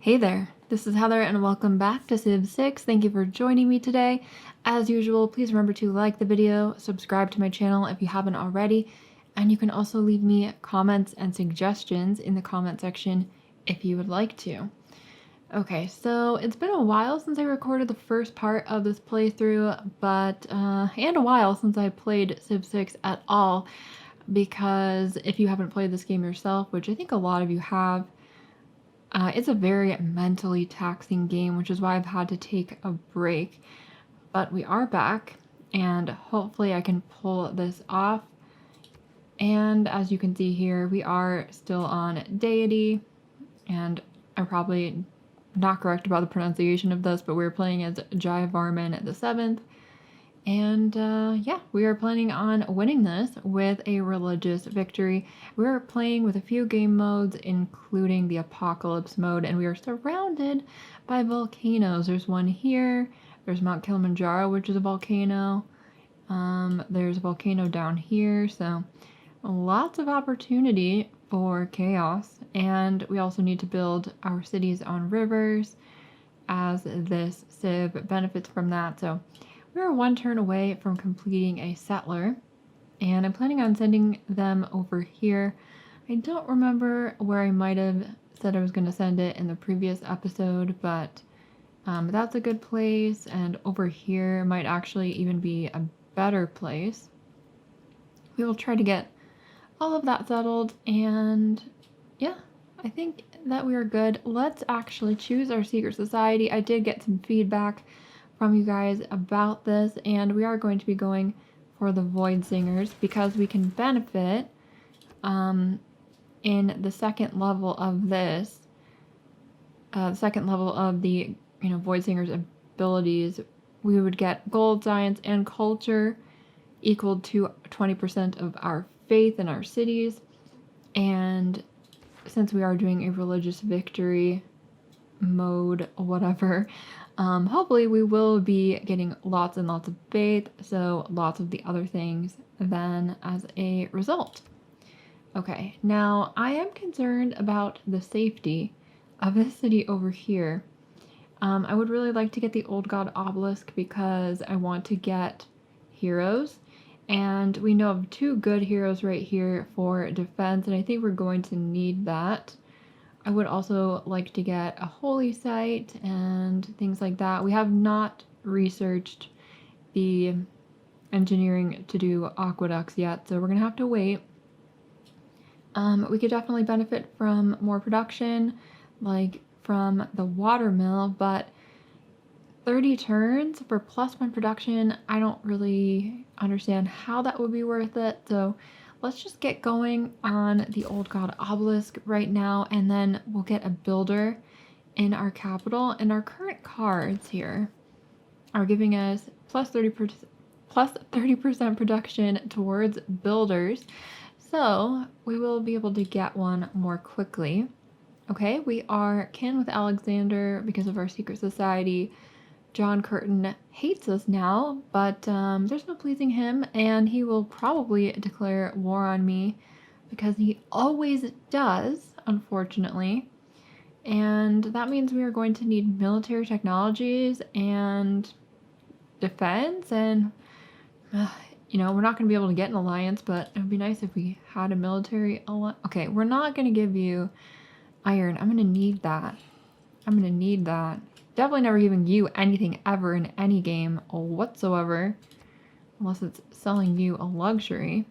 Hey there, this is Heather and welcome back to Civ 6. Thank you for joining me today. As usual, please remember to like the video, subscribe to my channel if you haven't already, and you can also leave me comments and suggestions in the comment section if you would like to. Okay, so it's been a while since I recorded the first part of this playthrough, and a while since I played Civ 6 at all, because if you haven't played this game yourself, which I think a lot of you have, it's a very mentally taxing game, which is why I've had to take a break. But we are back, and hopefully I can pull this off. And as you can see here, we are still on Deity, and I'm probably not correct about the pronunciation of this, but we're playing as Jai Varman the 7th. And yeah, we are planning on winning this with a religious victory. We're playing with a few game modes, including the apocalypse mode, and we are surrounded by volcanoes. There's one here. There's Mount Kilimanjaro, which is a volcano. There's a volcano down here, so lots of opportunity for chaos. And we also need to build our cities on rivers, as this civ benefits from that. So we're one turn away from completing a settler, and I'm planning on sending them over here. I don't remember where I might have said I was going to send it in the previous episode, but that's a good place, and over here might actually even be a better place. We will try to get all of that settled, and yeah, I think that we are good. Let's actually choose our secret society. I did get some feedback from you guys about this, and we are going to be going for the Void Singers because we can benefit in the second level of this, second level of the Void Singers abilities. We would get gold, science, and culture equal to 20% of our faith in our cities, and since we are doing a religious victory mode, whatever, hopefully we will be getting lots and lots of faith, so lots of the other things then as a result. Okay, now I am concerned about the safety of this city over here. I would really like to get the Old God Obelisk because I want to get heroes, and we know of 2 good heroes right here for defense, and I think we're going to need that. I would also like to get a holy site and things like that. We have not researched the engineering to do aqueducts yet, so we're gonna have to wait. We could definitely benefit from more production, like from the water mill, but 30 turns for +1 production, I don't really understand how that would be worth it, so let's just get going on the Old God Obelisk right now, and then we'll get a builder in our capital. And our current cards here are giving us plus 30% production towards builders, so we will be able to get one more quickly. Okay, we are kin with Alexander because of our secret society. John Curtin hates us now, but there's no pleasing him, and he will probably declare war on me because he always does, unfortunately. And that means we are going to need military technologies and defense, and we're not going to be able to get an alliance, but it would be nice if we had a military alliance. Okay, we're not going to give you iron. I'm going to need that. Definitely never giving you anything ever in any game whatsoever, unless it's selling you a luxury.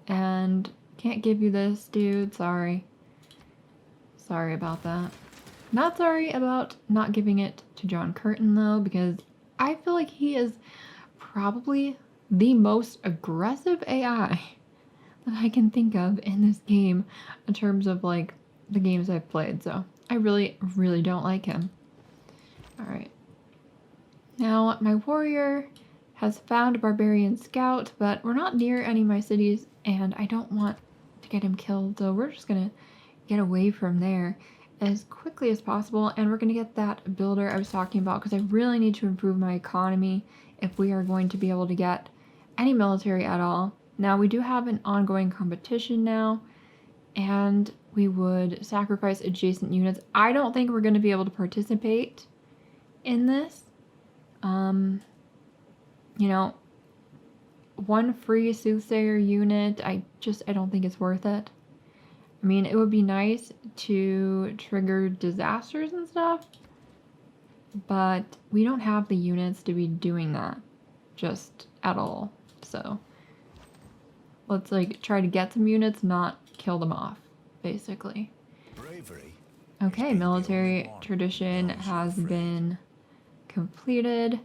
And can't give you this, dude. Sorry about that. Not sorry about not giving it to John Curtin though, because I feel like he is probably the most aggressive AI that I can think of in this game in terms of like the games I've played. So I really don't like him. Alright. Now, my warrior has found a barbarian scout, but we're not near any of my cities, and I don't want to get him killed, so we're just gonna get away from there as quickly as possible, and we're gonna get that builder I was talking about, because I really need to improve my economy if we are going to be able to get any military at all. Now, we do have an ongoing competition now, and we would sacrifice adjacent units. I don't think we're going to be able to participate in this. You know, one free soothsayer unit, I don't think it's worth it. I mean, it would be nice to trigger disasters and stuff, but we don't have the units to be doing that just at all. So let's like try to get some units, not kill them off, basically. Okay, military tradition has been completed,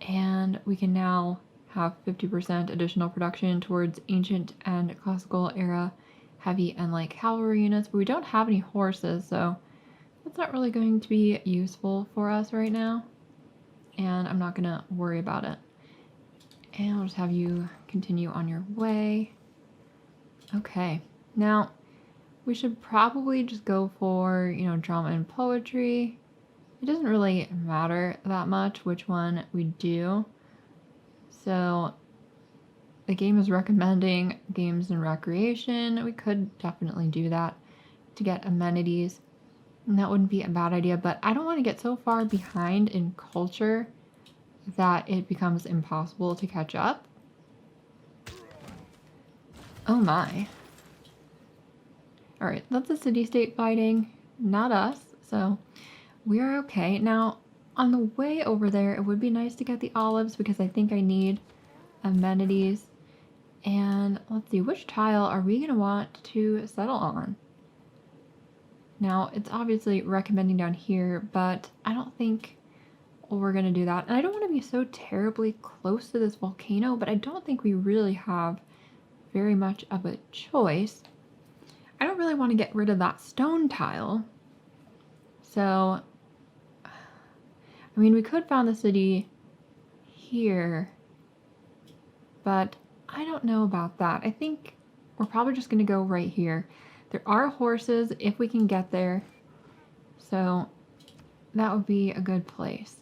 and we can now have 50% additional production towards ancient and classical era heavy and light cavalry units, but we don't have any horses, so that's not really going to be useful for us right now, and I'm not gonna worry about it. And I'll just have you continue on your way. Okay, now we should probably just go for, you know, drama and poetry. It doesn't really matter that much which one we do. So the game is recommending games and recreation. We could definitely do that to get amenities. And that wouldn't be a bad idea, but I don't want to get so far behind in culture that it becomes impossible to catch up. Oh my. Alright, that's a city-state fighting, not us, so we are okay. Now, on the way over there, it would be nice to get the olives because I think I need amenities. And let's see, which tile are we going to want to settle on? Now, it's obviously recommending down here, but I don't think we're going to do that. And I don't want to be so terribly close to this volcano, but I don't think we really have very much of a choice. I don't really want to get rid of that stone tile. So, I mean, we could found the city here, but I don't know about that. I think we're probably just going to go right here. There are horses if we can get there, so that would be a good place.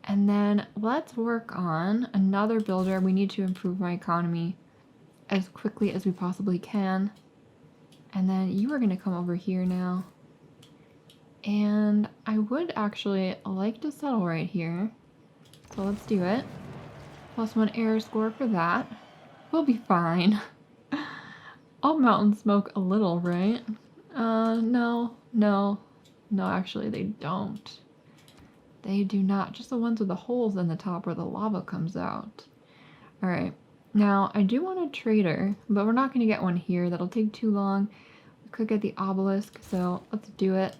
And then let's work on another builder. We need to improve my economy as quickly as we possibly can. And then you are going to come over here now. And I would actually like to settle right here. So let's do it. +1 error score for that. We'll be fine. All mountains smoke a little, right? No, actually they don't. They do not. Just the ones with the holes in the top where the lava comes out. Alright. Now, I do want a trader, but we're not going to get one here. That'll take too long. We could get the obelisk, so let's do it.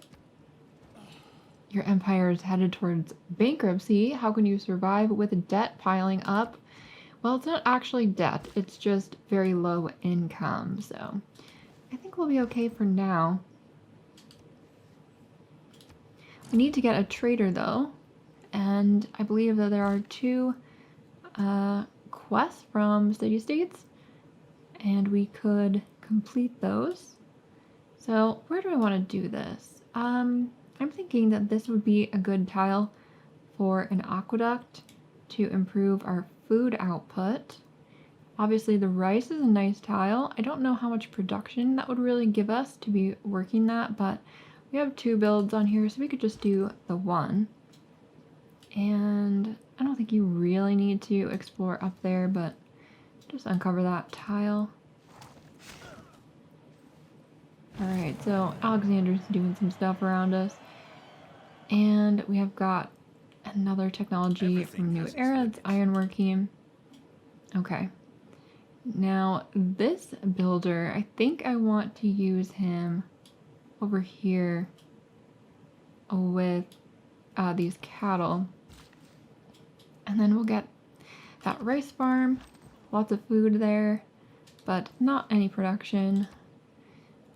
Your empire is headed towards bankruptcy. How can you survive with debt piling up? Well, it's not actually debt. It's just very low income, so I think we'll be okay for now. We need to get a trader, though, and I believe that there are 2 quests from city-states, and we could complete those. So where do I want to do this? I'm thinking that this would be a good tile for an aqueduct to improve our food output. Obviously the rice is a nice tile. I don't know how much production that would really give us to be working that, but we have 2 builds on here, so we could just do the one. And I don't think you really need to explore up there, but just uncover that tile. Alright, so Alexander's doing some stuff around us. And we have got another technology from New Era, it's ironworking. Okay. Now, this builder, I think I want to use him over here with these cattle. And then we'll get that rice farm, lots of food there, but not any production.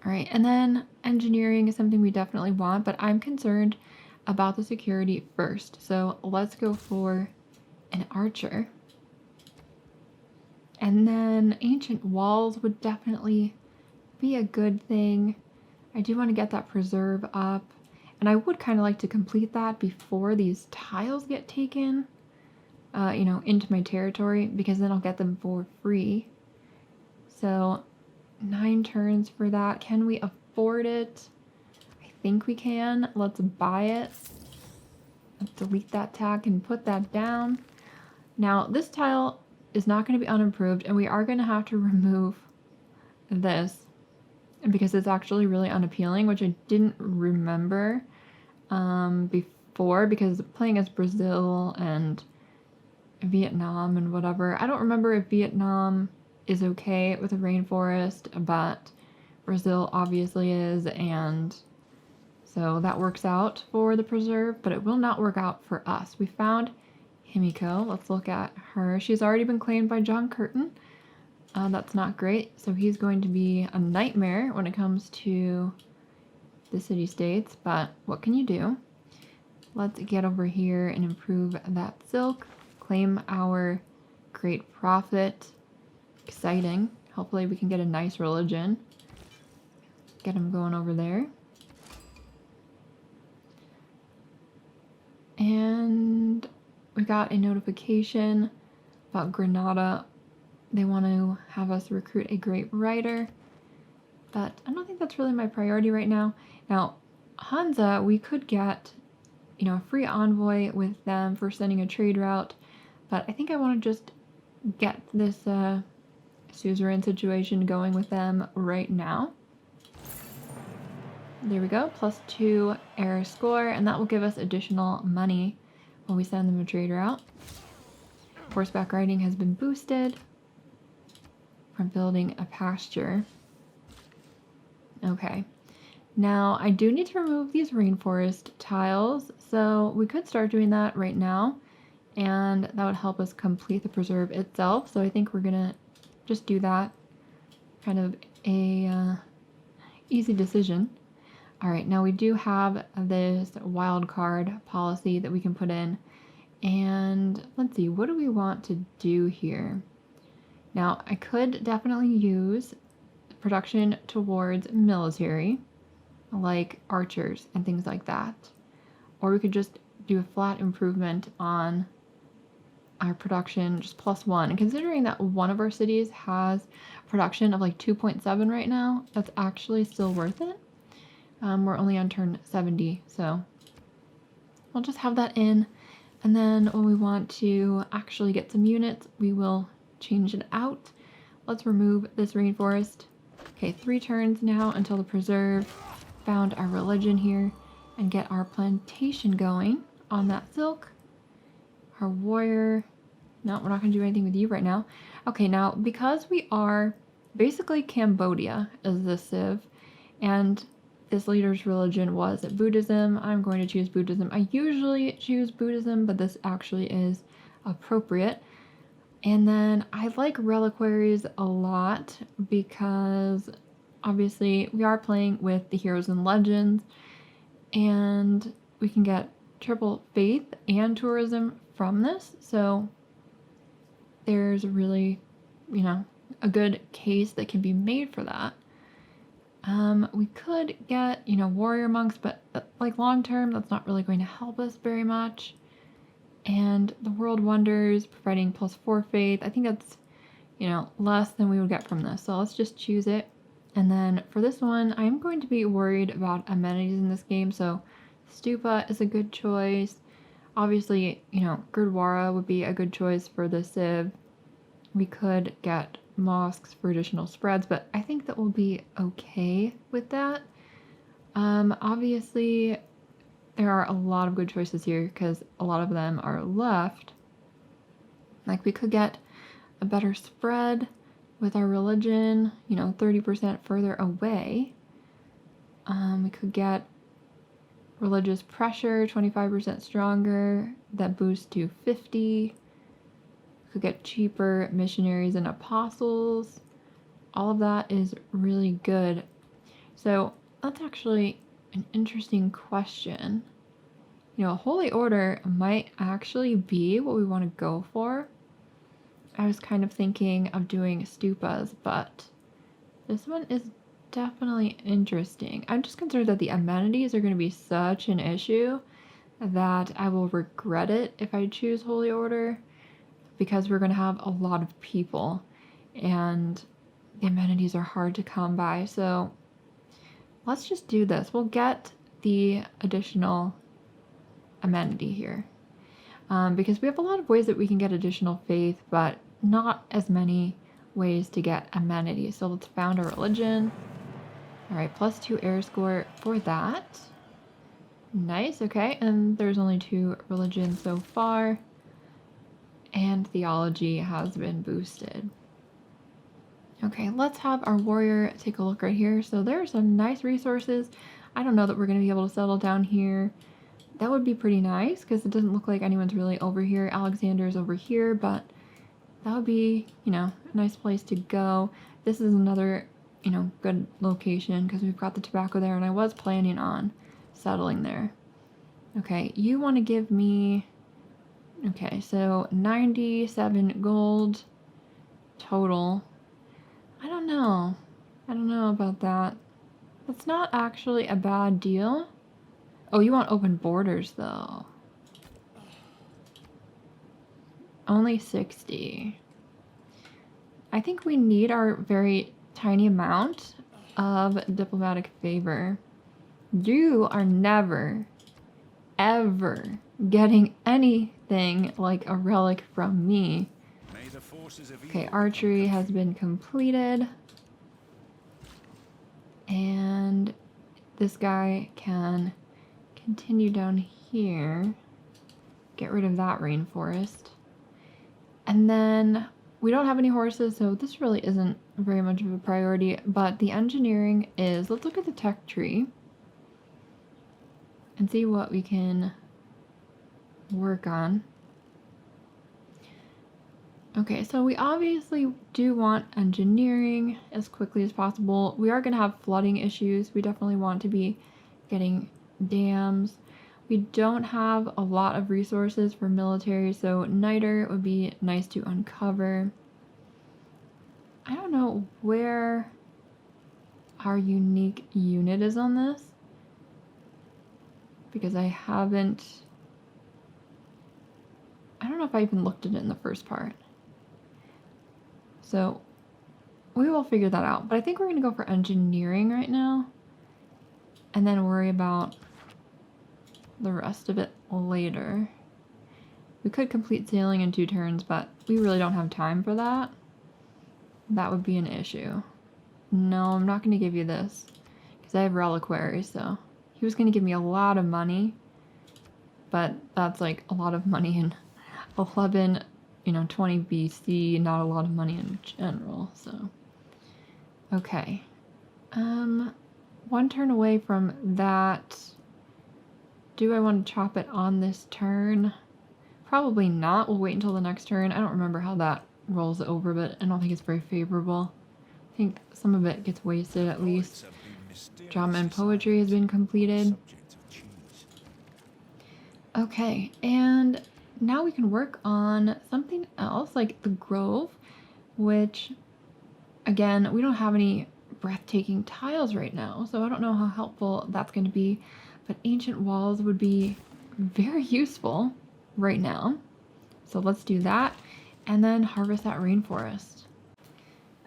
All right, and then engineering is something we definitely want, but I'm concerned about the security first. So let's go for an archer. And then ancient walls would definitely be a good thing. I do want to get that preserve up, and I would kind of like to complete that before these tiles get taken, you know, into my territory, because then I'll get them for free. So 9 turns for that. Can we afford it? I think we can. Let's buy it. Let's delete that tag and put that down. Now, this tile is not going to be unimproved, and we are going to have to remove this because it's actually really unappealing, which I didn't remember before, because playing as Brazil and Vietnam and whatever, I don't remember if Vietnam is okay with a rainforest, but Brazil obviously is, and so that works out for the preserve, but it will not work out for us. We found Himiko. Let's look at her. She's already been claimed by John Curtin. That's not great. So he's going to be a nightmare when it comes to the city-states, but what can you do? Let's get over here and improve that silk. Claim our great prophet. Exciting. Hopefully we can get a nice religion. Get him going over there. And we got a notification about Granada. They want to have us recruit a great writer, but I don't think that's really my priority right now. Now, Hansa, we could get, a free envoy with them for sending a trade route, but I think I want to just get this suzerain situation going with them right now. There we go, +2 error score, and that will give us additional money when we send them a trade route. Horseback riding has been boosted from building a pasture. Okay, now I do need to remove these rainforest tiles, so we could start doing that right now, and that would help us complete the preserve itself. So I think we're gonna just do that. Kind of a easy decision. All right, now we do have this wild card policy that we can put in, and let's see, what do we want to do here? Now, I could definitely use production towards military, like archers and things like that. Or we could just do a flat improvement on our production, just +1. And considering that one of our cities has production of like 2.7 right now, that's actually still worth it. We're only on turn 70, so we'll just have that in. And then when we want to actually get some units, we will change it out. Let's remove this rainforest. Okay, 3 turns now until the preserve found our religion here, and get our plantation going on that silk. Our warrior. No, we're not going to do anything with you right now. Okay, now because we are basically Cambodia as the civ, and this leader's religion was Buddhism, I'm going to choose Buddhism. I usually choose Buddhism, but this actually is appropriate. And then I like reliquaries a lot because obviously we are playing with the heroes and legends, and we can get triple faith and tourism from this. So there's really, a good case that can be made for that. We could get, warrior monks, but like long term, that's not really going to help us very much. And the world wonders, providing +4 faith. I think that's, less than we would get from this. So let's just choose it. And then for this one, I'm going to be worried about amenities in this game. So stupa is a good choice. Obviously, Gurdwara would be a good choice for the civ. We could get mosques for additional spreads, but I think that we'll be okay with that. Obviously, there are a lot of good choices here because a lot of them are left. Like we could get a better spread with our religion, 30% further away. We could get religious pressure, 25% stronger, that boosts to 50. We could get cheaper missionaries and apostles. All of that is really good. So that's actually an interesting question. A holy order might actually be what we want to go for. I was kind of thinking of doing stupas, but this one is definitely interesting. I'm just concerned that the amenities are going to be such an issue that I will regret it if I choose holy order, because we're going to have a lot of people and the amenities are hard to come by. So let's just do this. We'll get the additional amenity here. Because we have a lot of ways that we can get additional faith, but not as many ways to get amenity. So let's found a religion. All right, +2 air score for that. Nice, okay, and there's only 2 religions so far. And theology has been boosted. Okay, let's have our warrior take a look right here. So there are some nice resources. I don't know that we're going to be able to settle down here. That would be pretty nice because it doesn't look like anyone's really over here. Alexander's over here, but that would be, a nice place to go. This is another, good location because we've got the tobacco there, and I was planning on settling there. Okay, you want to give me, okay, so 97 gold total. I don't know about that. That's not actually a bad deal. Oh, you want open borders, though. Only 60. I think we need our very tiny amount of diplomatic favor. You are never, ever getting anything like a relic from me. Okay, archery has been completed. And this guy can continue down here. Get rid of that rainforest. And then we don't have any horses, so this really isn't very much of a priority, but the engineering is, let's look at the tech tree and see what we can work on. Okay, so we obviously do want engineering as quickly as possible. We are going to have flooding issues. We definitely want to be getting dams. We don't have a lot of resources for military, so niter would be nice to uncover. I don't know where our unique unit is on this, because I don't know if I even looked at it in the first part. So we will figure that out, but I think we're going to go for engineering right now and then worry about the rest of it later. We could complete sailing in 2 turns, but we really don't have time for that. That would be an issue. No, I'm not going to give you this because I have reliquary, so he was going to give me a lot of money, but that's like a lot of money in 11, 20 BC, not a lot of money in general, so. Okay. 1 turn away from that. Do I want to chop it on this turn? Probably not. We'll wait until the next turn. I don't remember how that rolls over, but I don't think it's very favorable. I think some of it gets wasted at least. Drama and poetry has been completed. Okay, and now we can work on something else, like the Grove, which, again, we don't have any breathtaking tiles right now, so I don't know how helpful that's going to be, but ancient walls would be very useful right now. So let's do that, and then harvest that rainforest.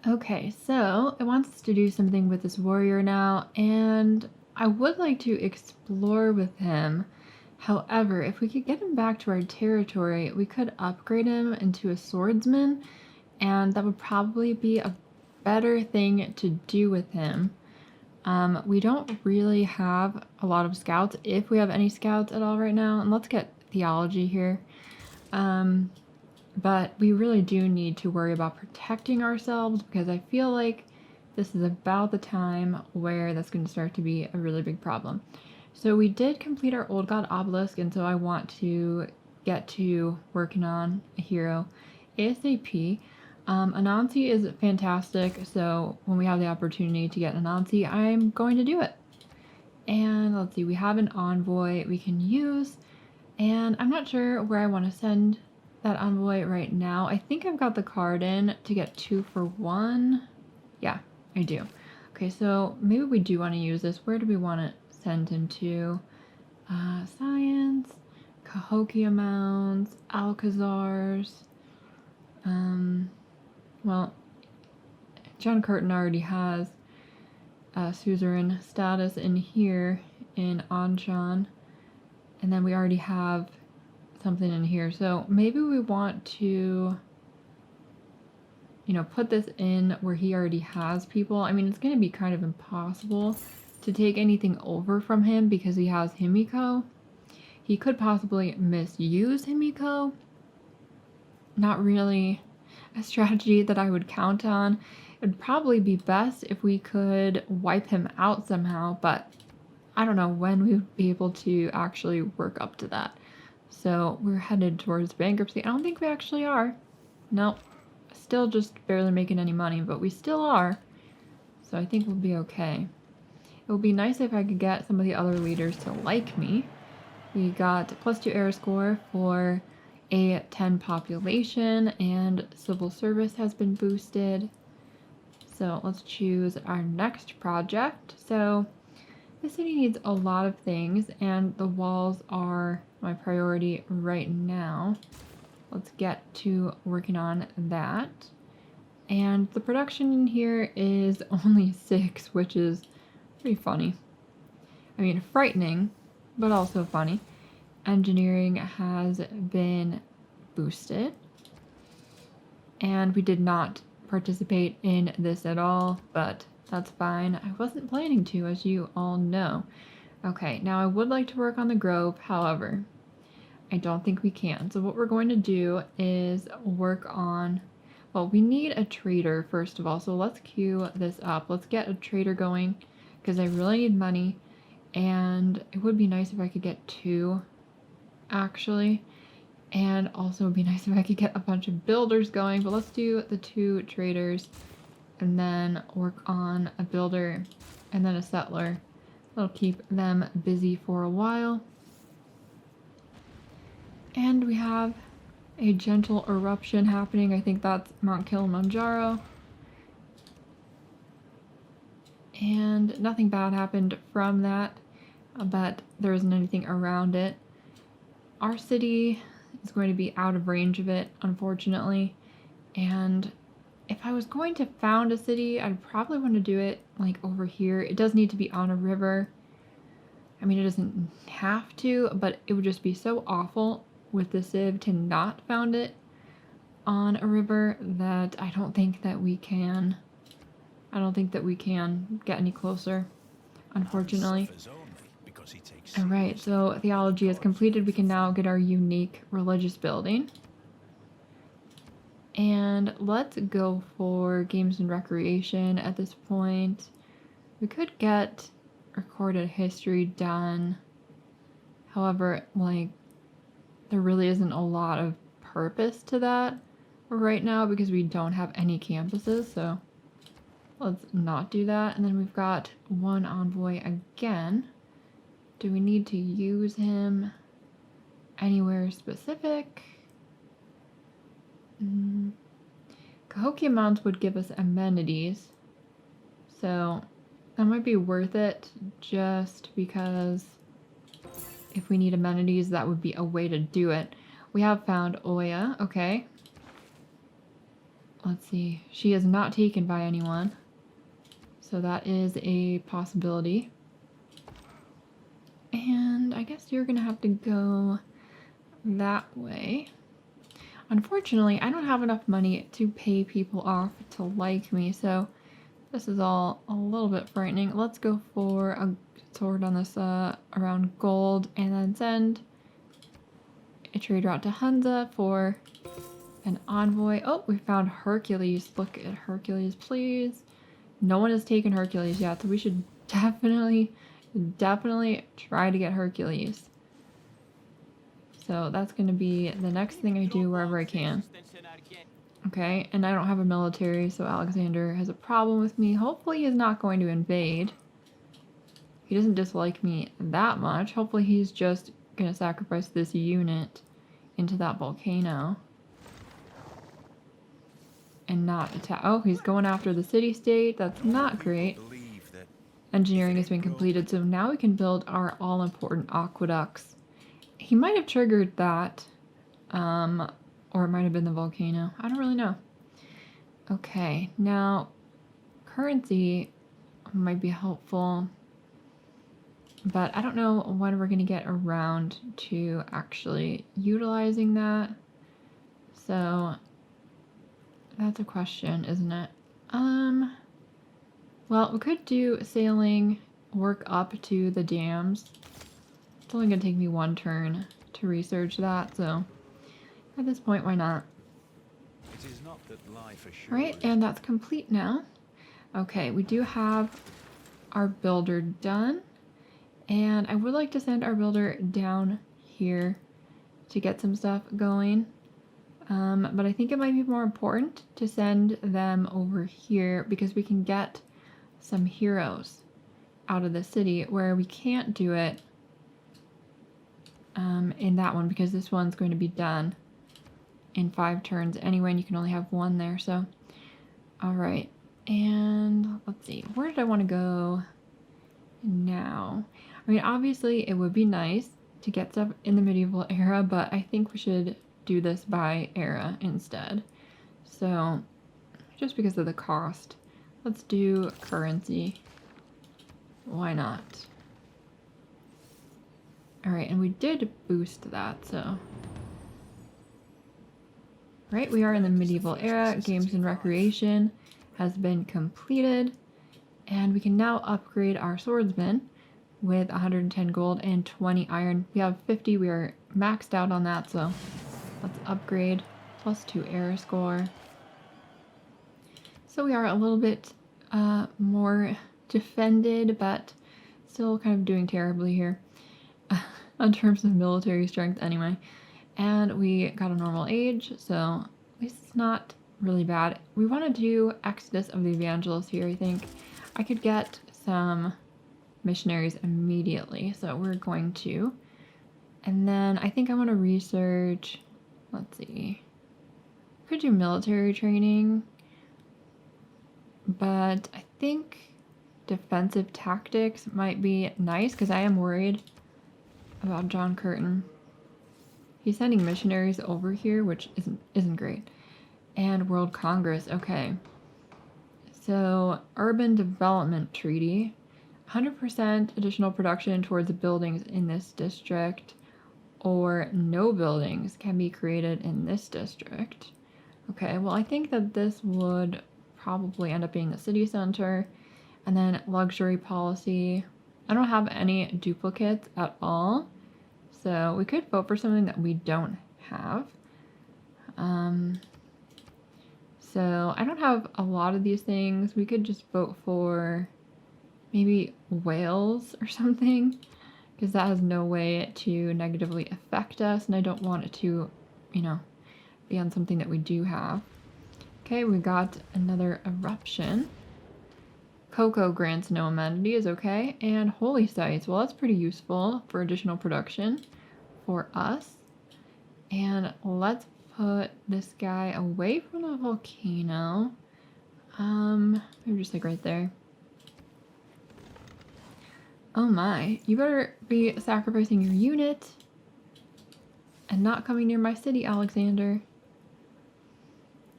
Okay, so it wants us to do something with this warrior now, and I would like to explore with him. However, if we could get him back to our territory, we could upgrade him into a swordsman, and that would probably be a better thing to do with him. We don't really have a lot of scouts, if we have any scouts at all right now, and let's get theology here. But we really do need to worry about protecting ourselves, because I feel like this is about the time where that's going to start to be a really big problem. So we did complete our Old God Obelisk, and so I want to get to working on a hero ASAP. Anansi is fantastic, so when we have the opportunity to get Anansi, I'm going to do it. And let's see, we have an envoy we can use, and I'm not sure where I want to send that envoy right now. I think I've got the card in to get 2 for 1. Yeah, I do. Okay, so maybe we do want to use this. Where do we want to send him to? Science, Cahokia Mounds, Alcazars. Well, John Curtin already has suzerain status in here in Anshan. And then we already have something in here. So maybe we want to, you know, put this in where he already has people. I mean, it's going to be kind of impossible to take anything over from him because he has Himiko. He could possibly misuse Himiko. Not really a strategy that I would count on. It would probably be best if we could wipe him out somehow, but I don't know when we would be able to actually work up to that. So we're headed towards bankruptcy. I don't think we actually are. Nope. Still just barely making any money, but we still are. So I think we'll be okay. It would be nice if I could get some of the other leaders to like me. We got +2 air score for a 10 population, and civil service has been boosted. So let's choose our next project. So the city needs a lot of things, and the walls are my priority right now. Let's get to working on that. And the production in here is only 6, which is pretty funny. I mean, frightening, but also funny. Engineering has been boosted. And we did not participate in this at all, but that's fine. I wasn't planning to, as you all know. Okay, now I would like to work on the grove, however, I don't think we can. So what we're going to do is work on, well, we need a trader first of all. So let's queue this up. Let's get a trader going because I really need money. And it would be nice if I could get 2, actually. And also it would be nice if I could get a bunch of builders going. But let's do the 2 traders and then work on a builder and then a settler. That'll keep them busy for a while. And we have a gentle eruption happening. I think that's Mount Kilimanjaro. And nothing bad happened from that, but there isn't anything around it. Our city is going to be out of range of it, unfortunately. And if I was going to found a city, I'd probably want to do it like over here. It does need to be on a river. I mean, it doesn't have to, but it would just be so awful with the Civ to not found it on a river that I don't think that we can. I don't think that we can get any closer, unfortunately. Alright, so theology is completed. We can now get our unique religious building. And let's go for games and recreation at this point. We could get recorded history done. However, like, there really isn't a lot of purpose to that right now because we don't have any campuses, so let's not do that. And then we've got 1 envoy again. Do we need to use him anywhere specific? Cahokia Mounts would give us amenities, so that might be worth it just because if we need amenities, that would be a way to do it. We have found Oya, okay. Let's see, she is not taken by anyone, so that is a possibility. And I guess you're gonna have to go that way. Unfortunately, I don't have enough money to pay people off to like me, so this is all a little bit frightening. Let's go for a sword on this around gold and then send a trader out to Hunza for an envoy. Oh, we found Hercules. Look at Hercules, please. No one has taken Hercules yet, so we should definitely try to get Hercules. So that's going to be the next thing I do wherever I can. Okay, and I don't have a military, so Alexander has a problem with me. Hopefully he's not going to invade. He doesn't dislike me that much. Hopefully he's just going to sacrifice this unit into that volcano. And not attack. Oh, he's going after the city-state. That's not great. Engineering has been completed, so now we can build our all-important aqueducts. He might have triggered that, or it might have been the volcano. I don't really know. Okay, now currency might be helpful. But I don't know when we're going to get around to actually utilizing that. So that's a question, isn't it? Well, we could do sailing, work up to the dams. It's only going to take me 1 turn to research that, so at this point, why not? It is not that life assures. Right, and that's complete now. Okay, we do have our builder done. And I would like to send our builder down here to get some stuff going. But I think it might be more important to send them over here because we can get some heroes out of the city where we can't do it in that one because this one's going to be done in 5 turns anyway, and you can only have 1 there. So, all right. And let's see, where did I want to go now? I mean, obviously it would be nice to get stuff in the medieval era, but I think we should do this by era instead. So, just because of the cost, let's do currency. Why not? All right, and we did boost that, so. Right, we are in the medieval era. Games and recreation has been completed. And we can now upgrade our swordsman with 110 gold and 20 iron. We have 50, we are maxed out on that, so let's upgrade. +2 era score. So we are a little bit more defended, but still kind of doing terribly here in terms of military strength anyway. And we got a normal age, so at least it's not really bad. We want to do Exodus of the Evangelists here, I think. I could get some missionaries immediately, so we're going to. And then I think I want to research, let's see, could do military training, but I think defensive tactics might be nice because I am worried about John Curtin. He's sending missionaries over here, which isn't great. And World Congress, okay. So, Urban Development Treaty, 100% additional production towards buildings in this district, or no buildings can be created in this district. Okay, well, I think that this would probably end up being the city center. And then luxury policy. I don't have any duplicates at all, so we could vote for something that we don't have. So I don't have a lot of these things. We could just vote for maybe Wales or something, because that has no way to negatively affect us, and I don't want it to, you know, be on something that we do have. Okay, we got another eruption. Cocoa grants no amenities, okay, and holy sites. Well, that's pretty useful for additional production for us. And let's put this guy away from the volcano. Maybe just like right there. Oh my, you better be sacrificing your unit and not coming near my city, Alexander.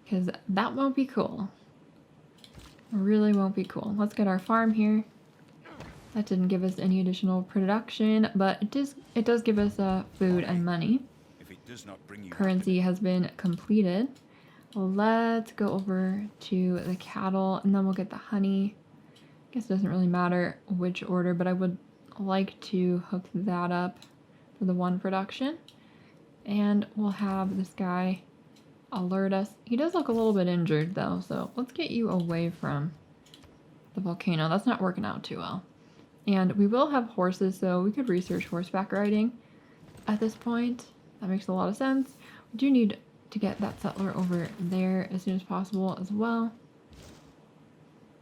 Because that won't be cool. It really won't be cool. Let's get our farm here. That didn't give us any additional production, but it does give us food and money. If it does not bring you Currency has been completed. Let's go over to the cattle, and then we'll get the honey. I guess it doesn't really matter which order, but I would like to hook that up for the 1 production. And we'll have this guy alert us. He does look a little bit injured though, so let's get you away from the volcano. That's not working out too well. And we will have horses, so we could research horseback riding at this point. That makes a lot of sense. We do need to get that settler over there as soon as possible as well.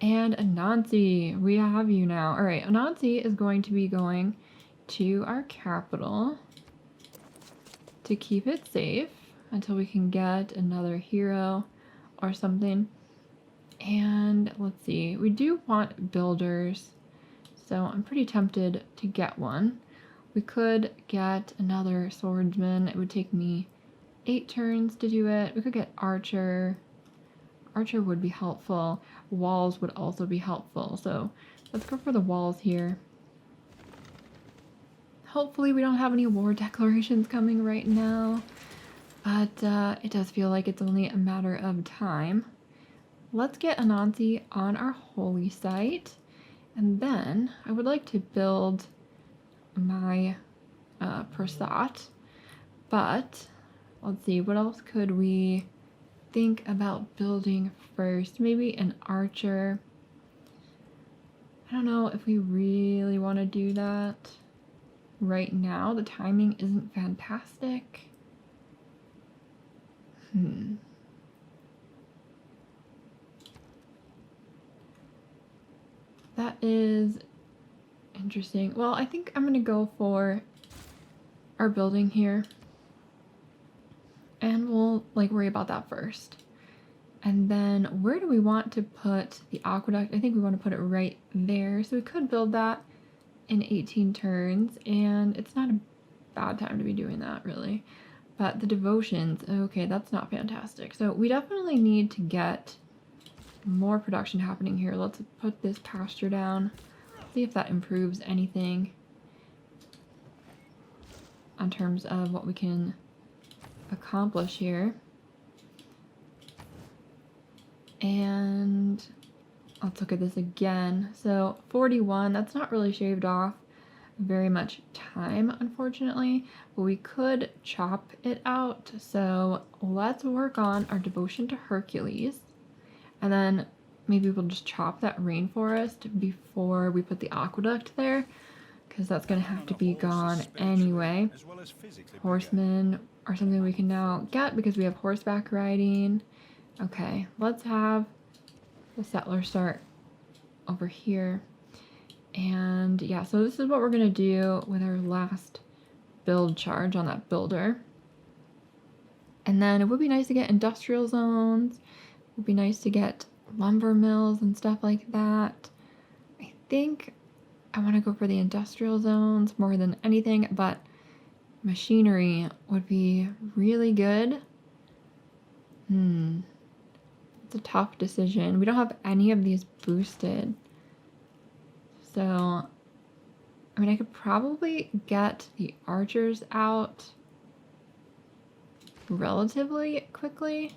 And Anansi, we have you now. All right, Anansi is going to be going to our capital to keep it safe until we can get another hero or something. And let's see, we do want builders, so I'm pretty tempted to get one. We could get another swordsman. It would take me 8 turns to do it. We could get archer. Archer would be helpful. Walls would also be helpful. So Let's go for the walls here. Hopefully we don't have any war declarations coming right now, but it does feel like it's only a matter of time. Let's get Anansi on our holy site, and then I would like to build my Prasat, but let's see, what else could we think about building first? Maybe an archer. I don't know if we really want to do that right now. The timing isn't fantastic. That is interesting. Well, I think I'm gonna go for our building here, and we'll like worry about that first. And then where do we want to put the aqueduct? I think we want to put it right there. So we could build that in 18 turns, and it's not a bad time to be doing that really. But the devotions, okay, that's not fantastic. So we definitely need to get more production happening here. Let's put this pasture down, see if that improves anything in terms of what we can accomplish here. And let's look at this again. So 41, that's not really shaved off very much time, unfortunately, but we could chop it out. So let's work on our devotion to Hercules, and then maybe we'll just chop that rainforest before we put the aqueduct there, because that's going to have to be gone anyway. Horsemen are something we can now get because we have horseback riding. Okay, let's have the settler start over here. And yeah, so this is what we're going to do with our last build charge on that builder. And then it would be nice to get industrial zones. It would be nice to get lumber mills and stuff like that. I think I want to go for the industrial zones more than anything, but machinery would be really good. It's a tough decision. We don't have any of these boosted. So, I mean, I could probably get the archers out relatively quickly.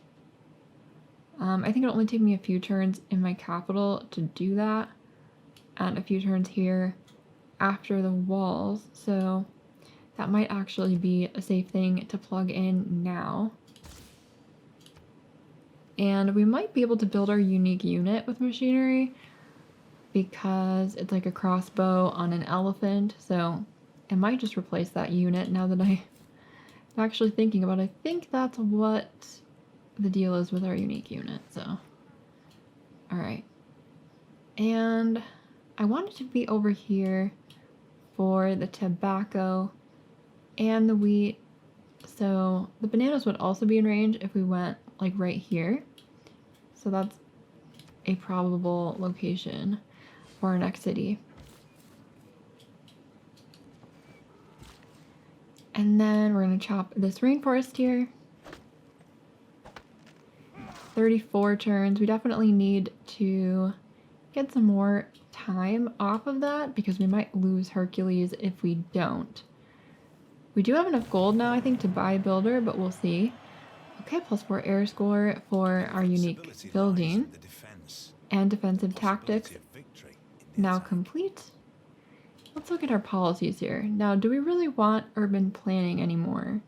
I think it'll only take me a few turns in my capital to do that, and a few turns here after the walls, so that might actually be a safe thing to plug in now. And we might be able to build our unique unit with machinery, because it's like a crossbow on an elephant, so it might just replace that unit now that I'm actually thinking about it. I think that's what the deal is with our unique unit, so. Alright. And I want it to be over here for the tobacco and the wheat, so the bananas would also be in range if we went like right here. So that's a probable location for our next city. And then we're going to chop this rainforest here. 34 turns. We definitely need to get some more time off of that because we might lose Hercules if we don't. We do have enough gold now, I think, to buy a builder, but we'll see. Okay, +4 air score for our unique building. And defensive tactics now complete. Let's look at our policies here. Now, do we really want urban planning anymore?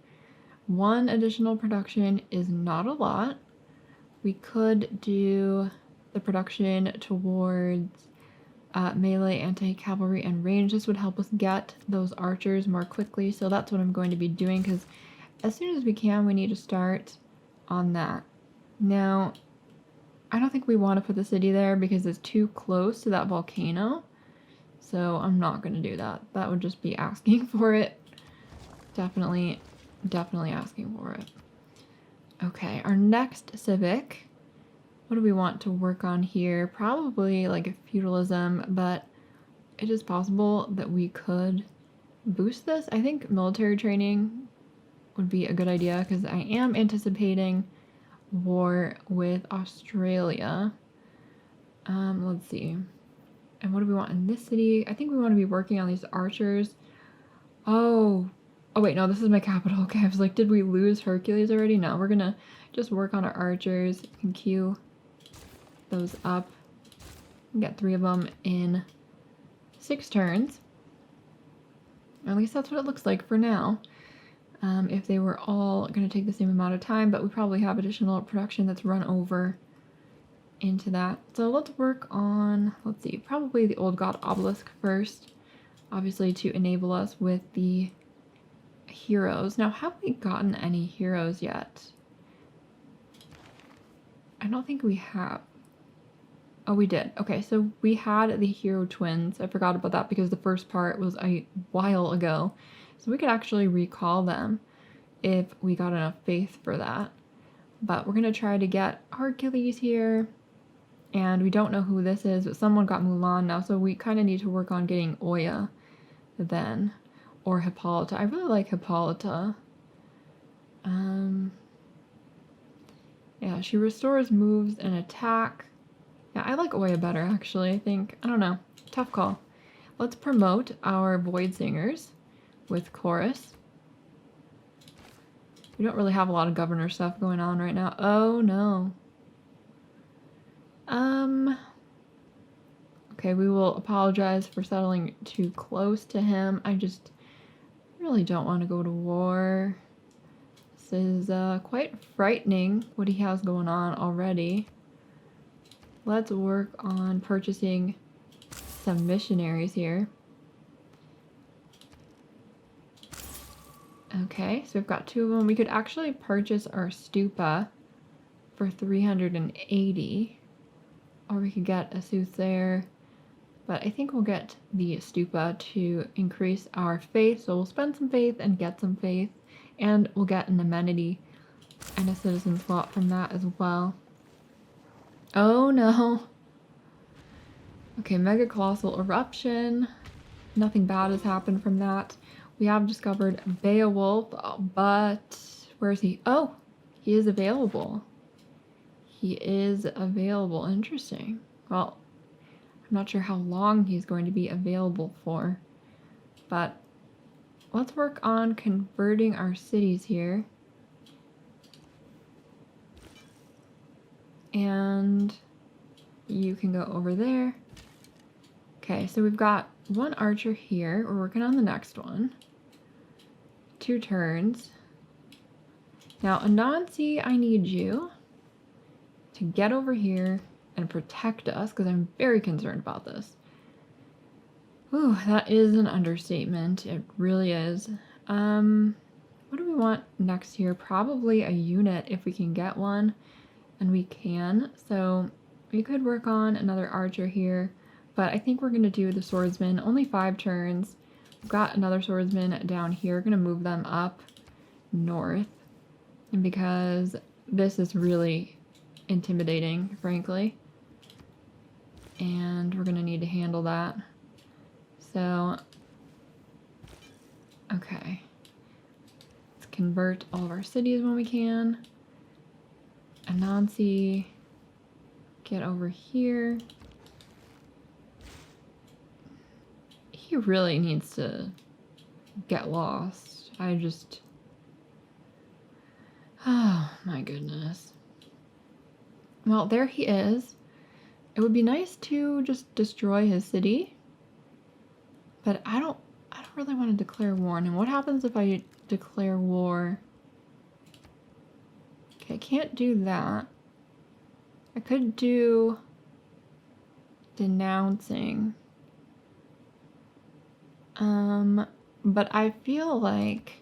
1 additional production is not a lot. We could do the production towards melee, anti-cavalry, and range. This would help us get those archers more quickly, so that's what I'm going to be doing, because as soon as we can, we need to start on that. Now, I don't think we want to put the city there because it's too close to that volcano. So I'm not going to do that. That would just be asking for it. Definitely asking for it. Okay, our next civic. What do we want to work on here? Probably like a feudalism, but it is possible that we could boost this. I think military training would be a good idea because I am anticipating war with Australia. Let's see. And what do we want in this city? I think we want to be working on these archers. Oh. Oh, wait, no, this is my capital. Okay, I was like, did we lose Hercules already? No, we're gonna just work on our archers and queue those up. Get 3 of them in 6 turns. At least that's what it looks like for now. If they were all going to take the same amount of time, but we probably have additional production that's run over into that. So let's work on, let's see, probably the Old God Obelisk first, obviously to enable us with the heroes. Now, have we gotten any heroes yet? I don't think we have. Oh, we did. Okay, so we had the hero twins. I forgot about that because the first part was a while ago. So we could actually recall them if we got enough faith for that. But we're going to try to get Hercules here. And we don't know who this is, but someone got Mulan now, so we kind of need to work on getting Oya then. Or Hippolyta. I really like Hippolyta. Yeah, she restores moves and attack. Yeah, I like Oya better, actually, I think. I don't know. Tough call. Let's promote our Void Singers with Chorus. We don't really have a lot of governor stuff going on right now. Oh, no. Okay, we will apologize for settling too close to him. I just really don't want to go to war. This is quite frightening what he has going on already. Let's work on purchasing some missionaries here. Okay, so we've got 2 of them. We could actually purchase our stupa for 380. Or we could get a soothsayer. But I think we'll get the stupa to increase our faith. So we'll spend some faith and get some faith. And we'll get an amenity and a citizen slot from that as well. Oh no. Okay, Mega Colossal Eruption. Nothing bad has happened from that. We have discovered Beowulf, but where is he? Oh, he is available. He is available. Interesting. Well, I'm not sure how long he's going to be available for, but let's work on converting our cities here. And you can go over there. Okay, so we've got 1 archer here. We're working on the next one. 2 turns. Now, Anansi, I need you to get over here and protect us, because I'm very concerned about this. Ooh, that is an understatement. It really is. What do we want next here? Probably a unit if we can get one, and we can. So we could work on another archer here, but I think we're going to do the swordsman. Only 5 turns. We've got another swordsman down here. We're going to move them up north, and because this is really intimidating, frankly, and we're going to need to handle that. So, okay. Let's convert all of our cities when we can. Anansi, get over here. He really needs to get lost. Oh my goodness. Well, there he is. It would be nice to just destroy his city, but I don't really want to declare war on him. What happens if I declare war? Okay, I can't do that. I could do denouncing. But I feel like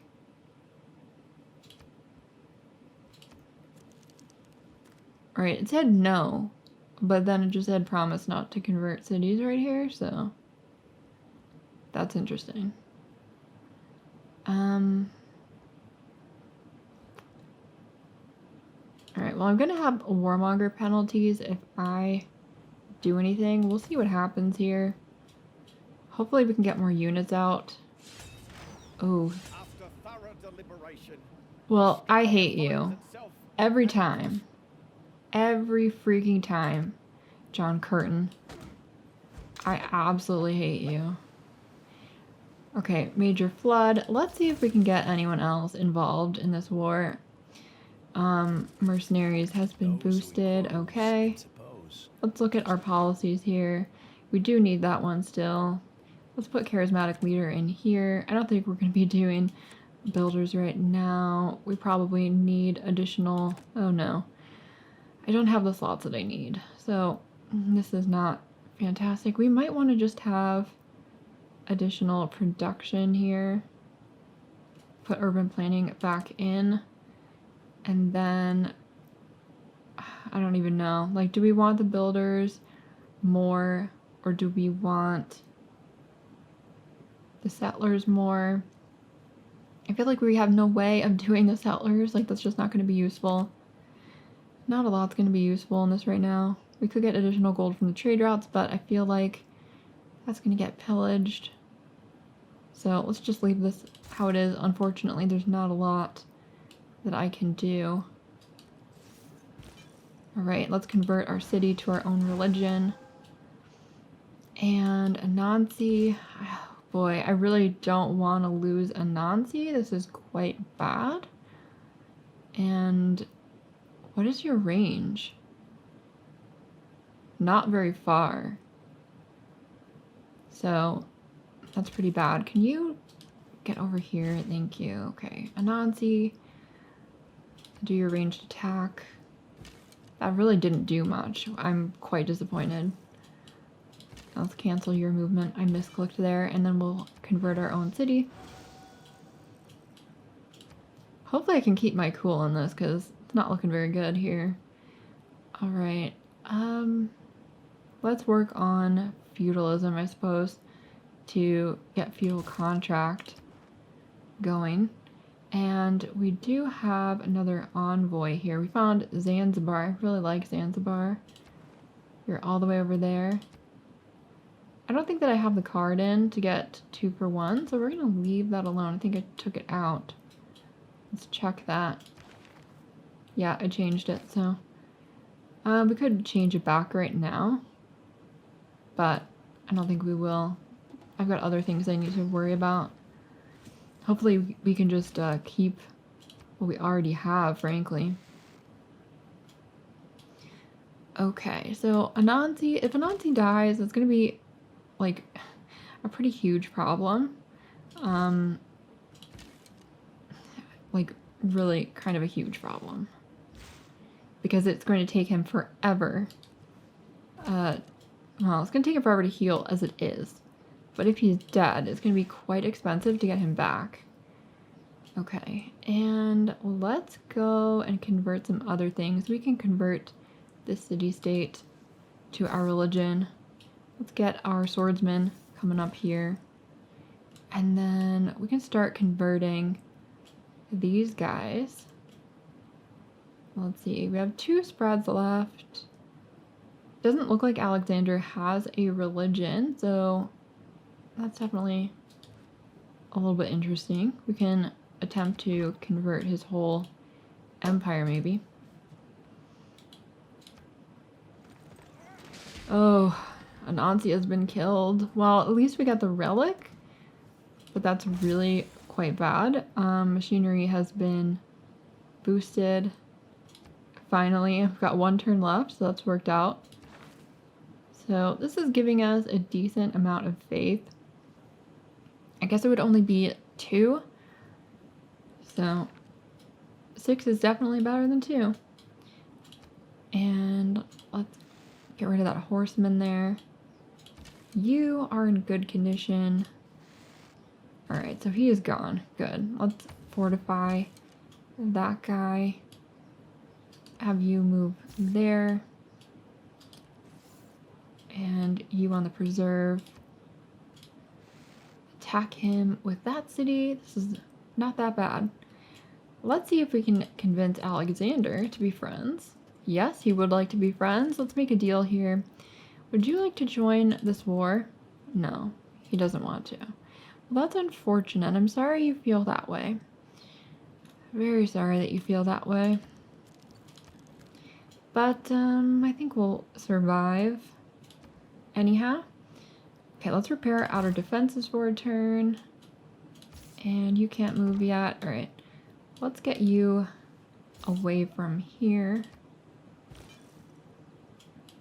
alright, it said no, but then it just said promise not to convert cities right here, so that's interesting. Alright, well, I'm gonna have warmonger penalties if I do anything. We'll see what happens here. Hopefully we can get more units out. Oh. Well, I hate you. Every time. Every freaking time, John Curtin. I absolutely hate you. Okay, major flood. Let's see if we can get anyone else involved in this war. Mercenaries has been Oh, so he boosted. grows, Okay. I suppose. Let's look at our policies here. We do need that one still. Let's put charismatic leader in here. I don't think we're going to be doing builders right now. We probably need additional... Oh no. I don't have the slots that I need. So this is not fantastic. We might want to just have additional production here. Put urban planning back in. And then... I don't even know. Like, do we want the builders more? Or do we want the settlers more? I feel like we have no way of doing the settlers. Like, that's just not going to be useful. Not a lot's going to be useful in this right now. We could get additional gold from the trade routes, but I feel like that's going to get pillaged. So let's just leave this how it is. Unfortunately, there's not a lot that I can do. Alright, let's convert our city to our own religion. And Anansi, oh boy, I really don't want to lose Anansi. This is quite bad. And what is your range? Not very far. So that's pretty bad. Can you get over here? Thank you. Okay, Anansi, do your ranged attack. That really didn't do much. I'm quite disappointed. Let's cancel your movement. I misclicked there, and then we'll convert our own city. Hopefully I can keep my cool on this, because it's not looking very good here. Alright, let's work on feudalism, I suppose, to get feudal contract going. And we do have another envoy here. We found Zanzibar. I really like Zanzibar. You're all the way over there. I don't think that I have the card in to get 2 for 1, so we're going to leave that alone. I think I took it out. Let's check that. Yeah, I changed it, so... we could change it back right now, but I don't think we will. I've got other things I need to worry about. Hopefully we can just keep what we already have, frankly. Okay, so Anansi, if Anansi dies, it's going to be, like, a pretty huge problem. Like, really kind of a huge problem. Because it's going to take him forever. Well, it's going to take him forever to heal as it is. But if he's dead, it's going to be quite expensive to get him back. Okay, and let's go and convert some other things. We can convert this city-state to our religion. Let's get our swordsman coming up here. And then we can start converting these guys. Let's see, we have 2 spreads left. Doesn't look like Alexander has a religion, so that's definitely a little bit interesting. We can attempt to convert his whole empire, maybe. Oh, Anansi has been killed. Well, at least we got the relic, but that's really quite bad. Machinery has been boosted. Finally, I've got 1 turn left, so that's worked out. So this is giving us a decent amount of faith. I guess it would only be 2. So 6 is definitely better than 2. And let's get rid of that horseman there. You are in good condition. Alright, so he is gone. Good. Let's fortify that guy. Have you move there. And you on the preserve. Attack him with that city. This is not that bad. Let's see if we can convince Alexander to be friends. Yes, he would like to be friends. Let's make a deal here. Would you like to join this war? No, he doesn't want to. Well, that's unfortunate. I'm sorry you feel that way. Very sorry that you feel that way. But I think we'll survive anyhow. Okay, let's repair outer defenses for a turn. And you can't move yet. Alright. Let's get you away from here.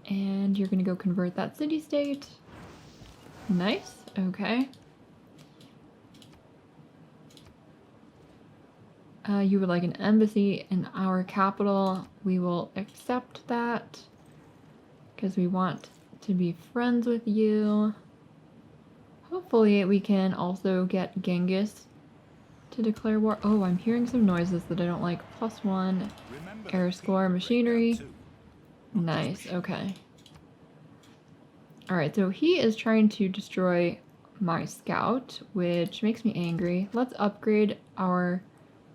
And you're gonna go convert that city-state. Nice. Okay. You would like an embassy in our capital. We will accept that because we want to be friends with you. Hopefully we can also get Genghis to declare war. Oh, I'm hearing some noises that I don't like. +1 Remember air that score people break down machinery. too, not just Nice. machines. Okay. Alright, so he is trying to destroy my scout, which makes me angry. Let's upgrade our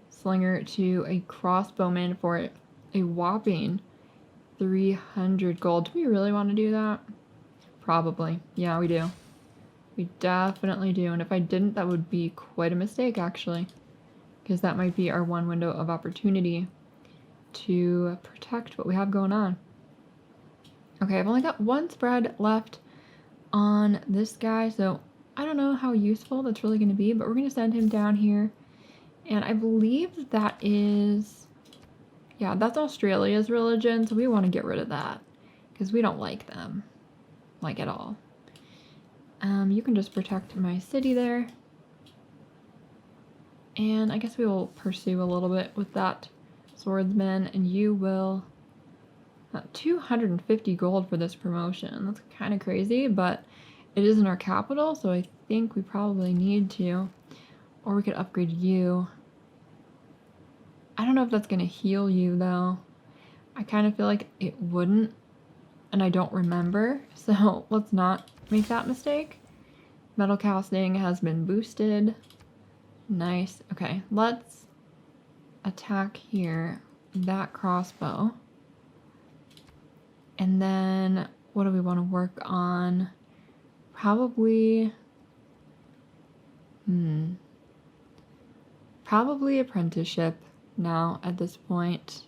slinger to a crossbowman for a whopping 300 gold. Do we really want to do that? Probably. Yeah, we do. We definitely do. And if I didn't, that would be quite a mistake, actually. Because that might be our one window of opportunity to protect what we have going on. Okay, I've only got one spread left on this guy, so I don't know how useful that's really going to be, but we're going to send him down here. And I believe that is... yeah, that's Australia's religion, so we want to get rid of that. Because we don't like them. Like, at all. You can just protect my city there. And I guess we will pursue a little bit with that swordsman, and you will... 250 gold for this promotion. That's kind of crazy, but it is in our capital, so I think we probably need to. Or we could upgrade you. I don't know if that's going to heal you, though. I kind of feel like it wouldn't, and I don't remember, so let's not make that mistake. Metal casting has been boosted. Nice. Okay, let's attack here. That crossbow. And then, what do we want to work on? Probably... probably apprenticeship now at this point.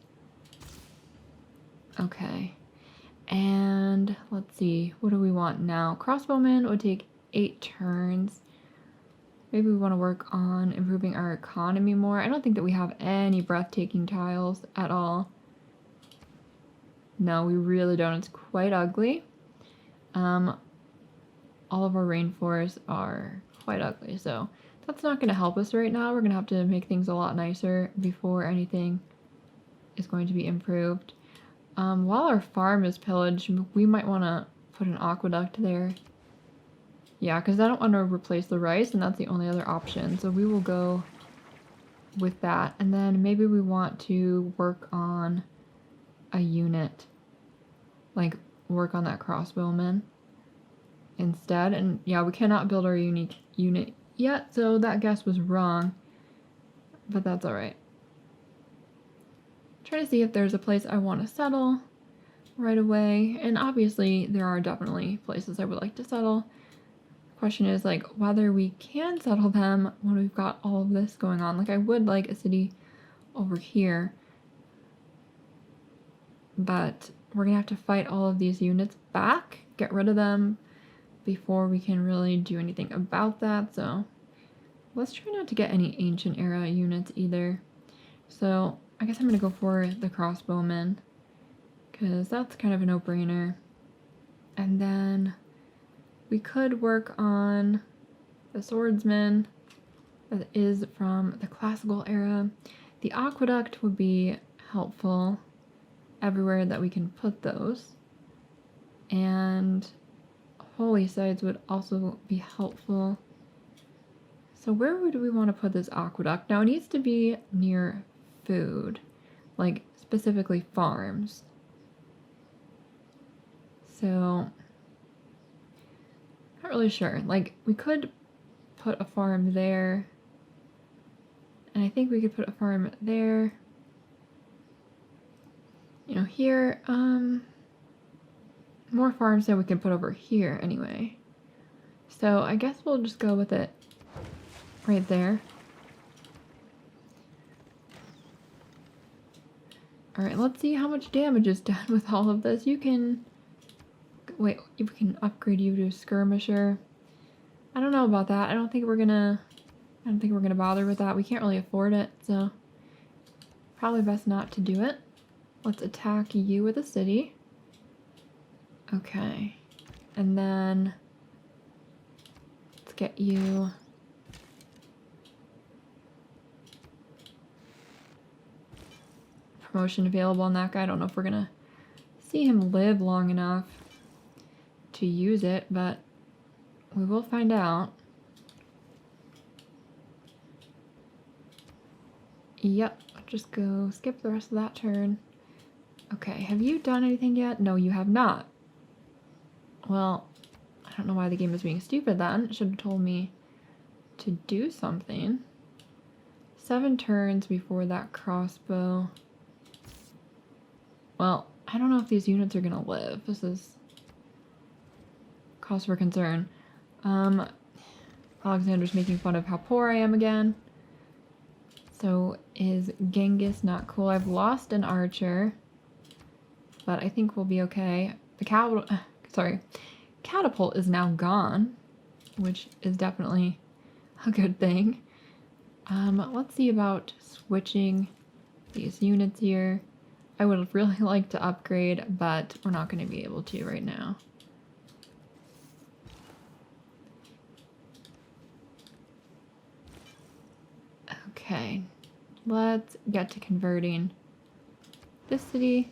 Okay. And let's see, what do we want now? Crossbowman would take 8 turns. Maybe we want to work on improving our economy more. I don't think that we have any breathtaking tiles at all. No, we really don't. It's quite ugly. All of our rainforests are quite ugly, so that's not going to help us right now. We're going to have to make things a lot nicer before anything is going to be improved. While our farm is pillaged, we might want to put an aqueduct there. Yeah, because I don't want to replace the rice, and that's the only other option. So we will go with that. And then maybe we want to work on a unit. Like, work on that crossbowman instead. And yeah, we cannot build our unique unit yet, so that guess was wrong. But that's alright. Trying to see if there's a place I want to settle right away. And obviously, there are definitely places I would like to settle. Question is, like, whether we can settle them when we've got all of this going on. Like, I would like a city over here, but we're gonna have to fight all of these units back, get rid of them before we can really do anything about that. So let's try not to get any ancient era units either. So I guess I'm gonna go for the crossbowmen because that's kind of a no-brainer. And then we could work on the swordsman that is from the classical era. The aqueduct would be helpful everywhere that we can put those. And holy sites would also be helpful. So where would we want to put this aqueduct? Now it needs to be near food, like specifically farms. So not really sure. Like, we could put a farm there. And I think we could put a farm there. You know, here, more farms than we can put over here anyway. So I guess we'll just go with it right there. Alright, let's see how much damage is done with all of this. You can... wait, we can upgrade you to skirmisher. I don't know about that. I don't think we're gonna bother with that. We can't really afford it, so probably best not to do it. Let's attack you with a city. Okay. And then let's get you promotion available on that guy. I don't know if we're gonna see him live long enough to use it, but we will find out. Yep, just go skip the rest of that turn. Okay, have you done anything yet? No, you have not. Well, I don't know why the game is being stupid then. It should have told me to do something. 7 turns before that crossbow. Well, I don't know if these units are gonna live. This is cause for concern. Alexander's making fun of how poor I am again. So is Genghis not cool? I've lost an archer, but I think we'll be okay. The catapult is now gone, which is definitely a good thing. Let's see about switching these units here. I would really like to upgrade, but we're not going to be able to right now. Okay, let's get to converting this city.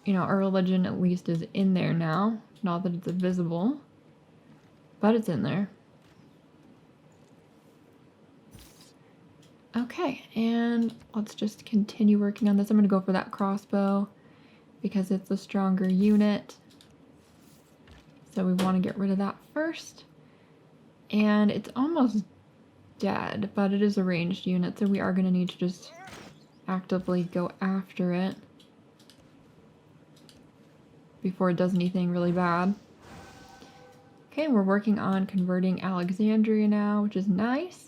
You know, our religion at least is in there now. Not that it's visible, but it's in there. Okay, and let's just continue working on this. I'm going to go for that crossbow because it's a stronger unit. So we want to get rid of that first. And it's almost dead, but it is a ranged unit, so we are going to need to just actively go after it before it does anything really bad. Okay, we're working on converting Alexandria now, which is nice.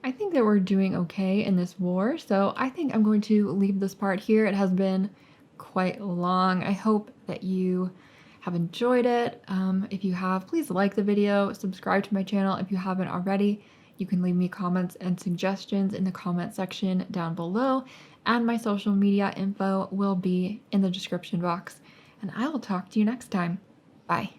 I think that we're doing okay in this war, so I think I'm going to leave this part here. It has been quite long. I hope that you have enjoyed it. If you have, please like the video, subscribe to my channel if you haven't already. You can leave me comments and suggestions in the comment section down below, and my social media info will be in the description box. And I will talk to you next time. Bye.